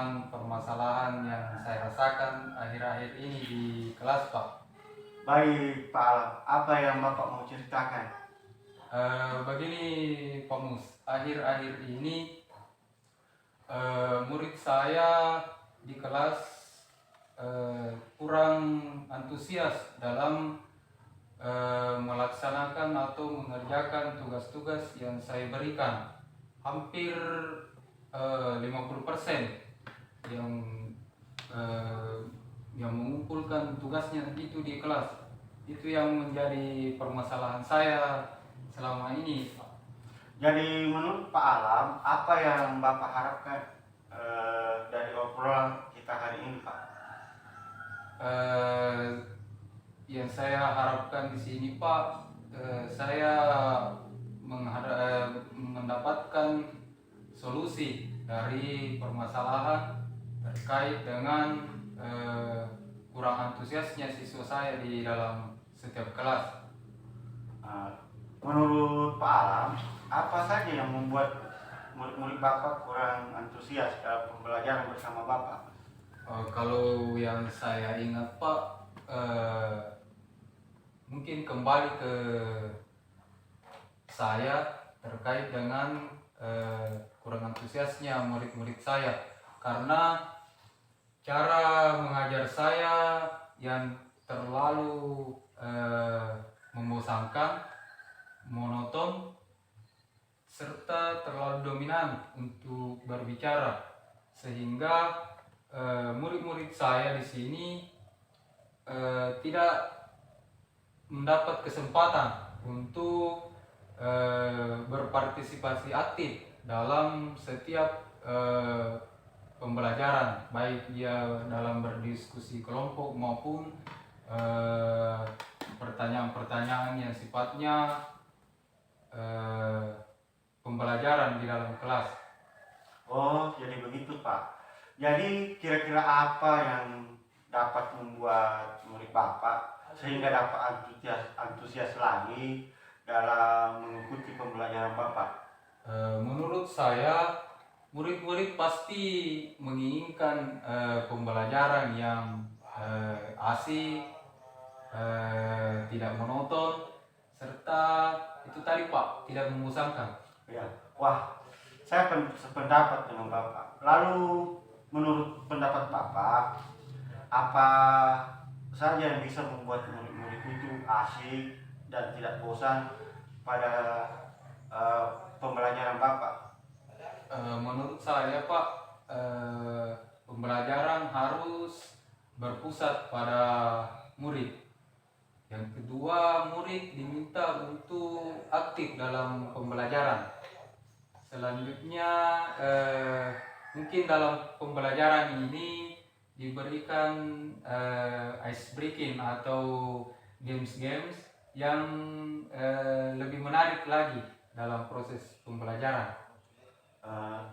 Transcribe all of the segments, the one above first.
dengan permasalahan yang saya rasakan akhir-akhir ini di kelas, Pak. Baik, Pak Alam. Apa yang Bapak mau ceritakan? Begini, Pak Mus, akhir-akhir ini murid saya di kelas kurang antusias dalam melaksanakan atau mengerjakan tugas-tugas yang saya berikan. Hampir 50% yang mengumpulkan tugasnya itu di kelas. Itu yang menjadi permasalahan saya selama ini, Pak. Jadi menurut Pak Alam, apa yang Bapak harapkan dari obrolan kita hari ini, Pak? Yang saya harapkan di sini, Pak, saya mendapatkan solusi dari permasalahan terkait dengan kurang antusiasnya siswa saya di dalam setiap kelas. Menurut Pak Alam, apa saja yang membuat murid-murid Bapak kurang antusias dalam pembelajaran bersama Bapak? Kalau yang saya ingat, Pak, mungkin kembali ke saya terkait dengan kurang antusiasnya murid-murid saya, karena cara mengajar saya yang terlalu membosankan, monoton, serta terlalu dominan untuk berbicara, sehingga murid-murid saya di sini tidak mendapat kesempatan untuk berpartisipasi aktif dalam setiap pembelajaran, baik dia dalam berdiskusi kelompok maupun pertanyaan-pertanyaan yang sifatnya pembelajaran di dalam kelas. Oh, jadi begitu, Pak. Jadi kira-kira apa yang dapat membuat murid Bapak sehingga dapat antusias lagi dalam mengikuti pembelajaran Bapak? Menurut saya, murid-murid pasti menginginkan pembelajaran yang asik, tidak monoton, serta itu tadi, Pak, tidak membosankan. Ya, wah, saya sependapat dengan Bapak. Lalu menurut pendapat Bapak, apa saja yang bisa membuat murid-murid itu asik dan tidak bosan pada pembelajaran Bapak? Menurut saya, Pak, pembelajaran harus berpusat pada murid. Yang kedua, murid diminta untuk aktif dalam pembelajaran. Selanjutnya, mungkin dalam pembelajaran ini diberikan ice breaking atau games-games yang lebih menarik lagi dalam proses pembelajaran.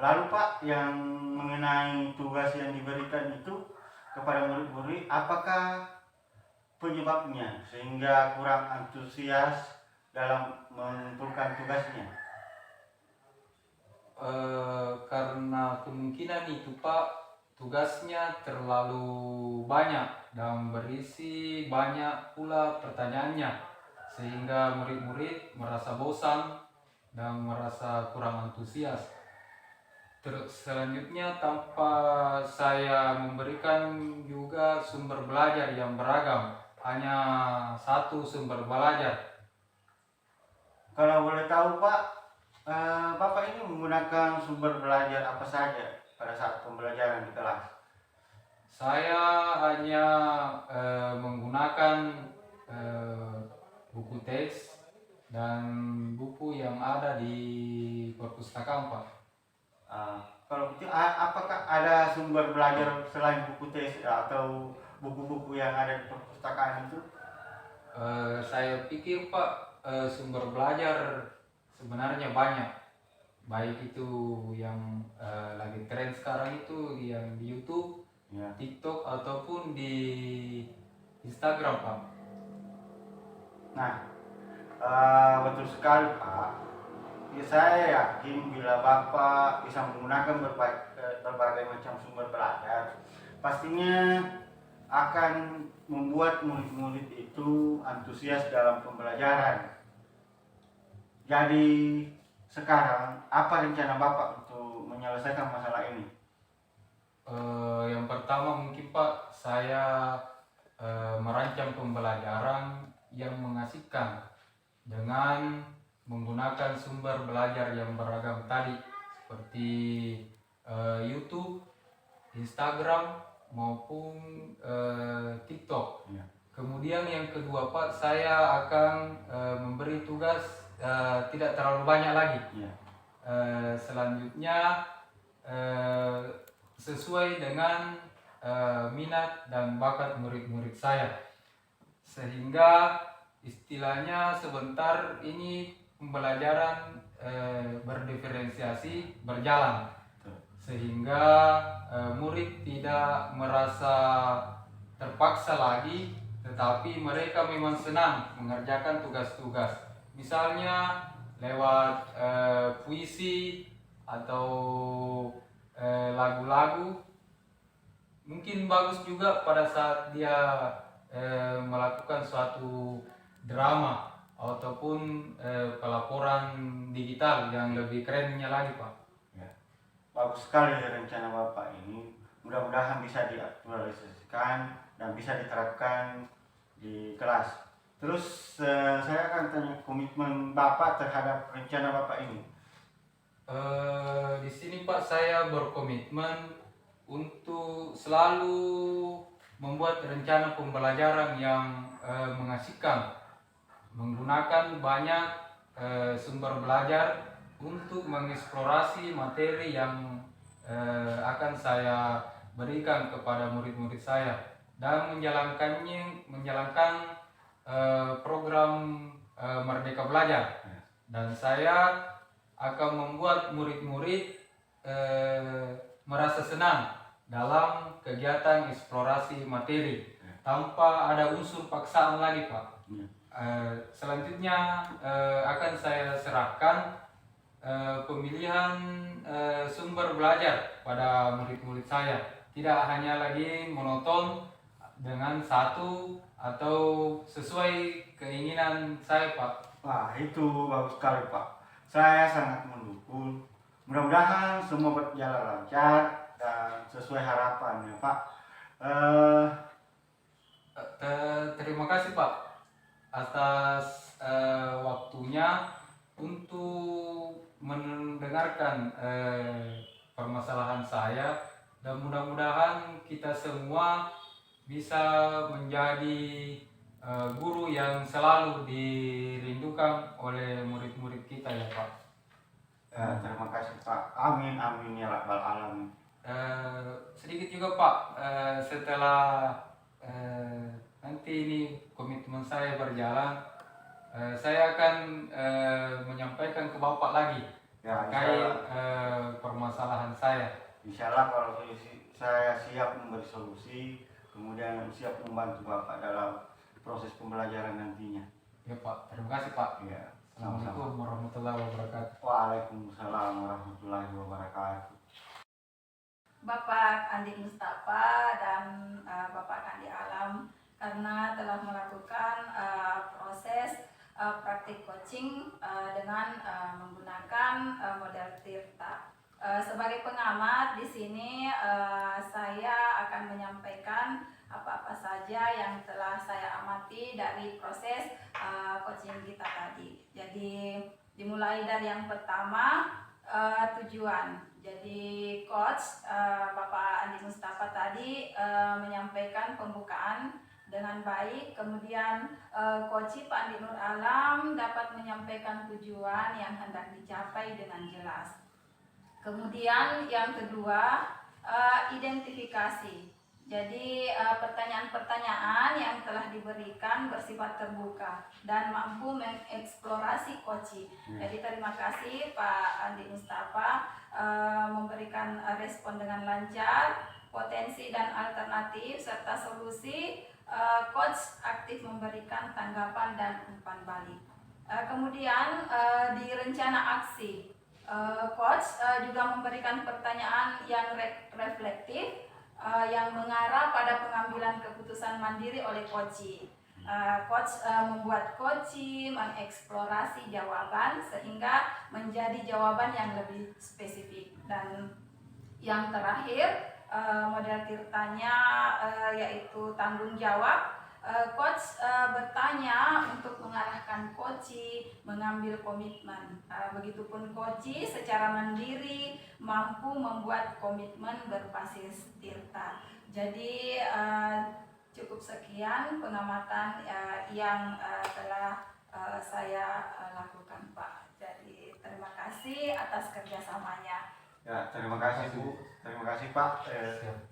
Lalu Pak, yang mengenai tugas yang diberikan itu kepada murid-murid, apakah penyebabnya sehingga kurang antusias dalam mengumpulkan tugasnya? Karena kemungkinan itu, Pak, tugasnya terlalu banyak dan berisi banyak pula pertanyaannya, sehingga murid-murid merasa bosan dan merasa kurang antusias. Selanjutnya, tanpa saya memberikan juga sumber belajar yang beragam, hanya satu sumber belajar. Kalau boleh tahu Pak, Bapak ini menggunakan sumber belajar apa saja pada saat pembelajaran di kelas? Saya hanya menggunakan buku teks dan buku yang ada di perpustakaan, Pak. Kalau itu, apakah ada sumber belajar selain buku teks atau buku-buku yang ada di perpustakaan itu? Saya pikir, Pak, sumber belajar sebenarnya banyak, baik itu yang lagi tren sekarang itu yang di YouTube, Ya. TikTok, ataupun di Instagram, Pak. Nah, betul sekali Pak. Ya, saya yakin bila Bapak bisa menggunakan berbagai macam sumber belajar, pastinya akan membuat murid-murid itu antusias dalam pembelajaran. Jadi sekarang apa rencana Bapak untuk menyelesaikan masalah ini? Yang pertama mungkin Pak, saya merancang pembelajaran yang mengasihkan dengan menggunakan sumber belajar yang beragam tadi, seperti YouTube, Instagram maupun TikTok. Ya. Kemudian yang kedua Pak, saya akan memberi tugas tidak terlalu banyak lagi. Ya. Selanjutnya sesuai dengan minat dan bakat murid-murid saya, sehingga istilahnya sebentar ini pembelajaran berdiferensiasi berjalan, sehingga murid tidak merasa terpaksa lagi, tetapi mereka memang senang mengerjakan tugas-tugas, misalnya lewat puisi atau lagu-lagu. Mungkin bagus juga pada saat dia melakukan suatu drama ataupun pelaporan digital yang lebih kerennya lagi Pak. Ya. Bagus sekali rencana Bapak ini, mudah-mudahan bisa diaktualisasikan dan bisa diterapkan di kelas. Terus saya akan tanya komitmen Bapak terhadap rencana Bapak ini. Di sini Pak, saya berkomitmen untuk selalu membuat rencana pembelajaran yang mengasihkan, menggunakan banyak sumber belajar untuk mengeksplorasi materi yang akan saya berikan kepada murid-murid saya, dan menjalankan program Merdeka Belajar. Dan saya akan membuat murid-murid merasa senang dalam kegiatan eksplorasi materi tanpa ada unsur paksaan lagi Pak. Selanjutnya akan saya serahkan pemilihan sumber belajar pada murid-murid saya, tidak hanya lagi monoton dengan satu atau sesuai keinginan saya Pak. Wah, itu bagus sekali Pak. Saya sangat mendukung. Mudah-mudahan semua berjalan lancar dan sesuai harapan ya Pak. Terima kasih Pak atas waktunya untuk mendengarkan permasalahan saya, dan mudah-mudahan kita semua bisa menjadi guru yang selalu dirindukan oleh murid-murid kita ya Pak. Terima kasih Pak. Amin amin ya rabbal alamin. Sedikit juga Pak, setelah nanti ini komitmen saya berjalan, saya akan menyampaikan ke Bapak lagi Ya, terkait permasalahan saya. Insya Allah kalau saya siap memberi solusi, kemudian siap membantu Bapak dalam proses pembelajaran nantinya. Ya Pak, terima kasih Pak. Ya, Assalamualaikum warahmatullahi wabarakatuh. Waalaikumsalam warahmatullahi wabarakatuh. Bapak Andi Mustafa dan Bapak Kandi Alam, karena telah melakukan proses praktik coaching dengan menggunakan model Tirta. Sebagai pengamat di sini saya akan menyampaikan apa-apa saja yang telah saya amati dari proses coaching kita tadi. Jadi dimulai dari yang pertama, tujuan. Jadi coach Bapak Andi Mustafa tadi menyampaikan pembukaan dengan baik, kemudian coach Pak Andi Nur Alam dapat menyampaikan tujuan yang hendak dicapai dengan jelas. Kemudian yang kedua, identifikasi. Jadi pertanyaan-pertanyaan yang telah diberikan bersifat terbuka dan mampu mengeksplorasi coach. Jadi terima kasih Pak Andi Mustafa memberikan respon dengan lancar, potensi dan alternatif serta solusi. Coach aktif memberikan tanggapan dan umpan balik. Kemudian di rencana aksi, Coach juga memberikan pertanyaan yang reflektif yang mengarah pada pengambilan keputusan mandiri oleh coach. Coach membuat coach mengeksplorasi jawaban sehingga menjadi jawaban yang lebih spesifik. Dan yang terakhir, model Tirtanya yaitu tanggung jawab. Coach bertanya untuk mengarahkan coach mengambil komitmen. Begitupun coach secara mandiri mampu membuat komitmen berbasis Tirta. Jadi cukup sekian pengamatan yang telah saya lakukan, Pak. Jadi terima kasih atas kerjasamanya. Ya, terima kasih Bu, terima kasih Pak. Siap.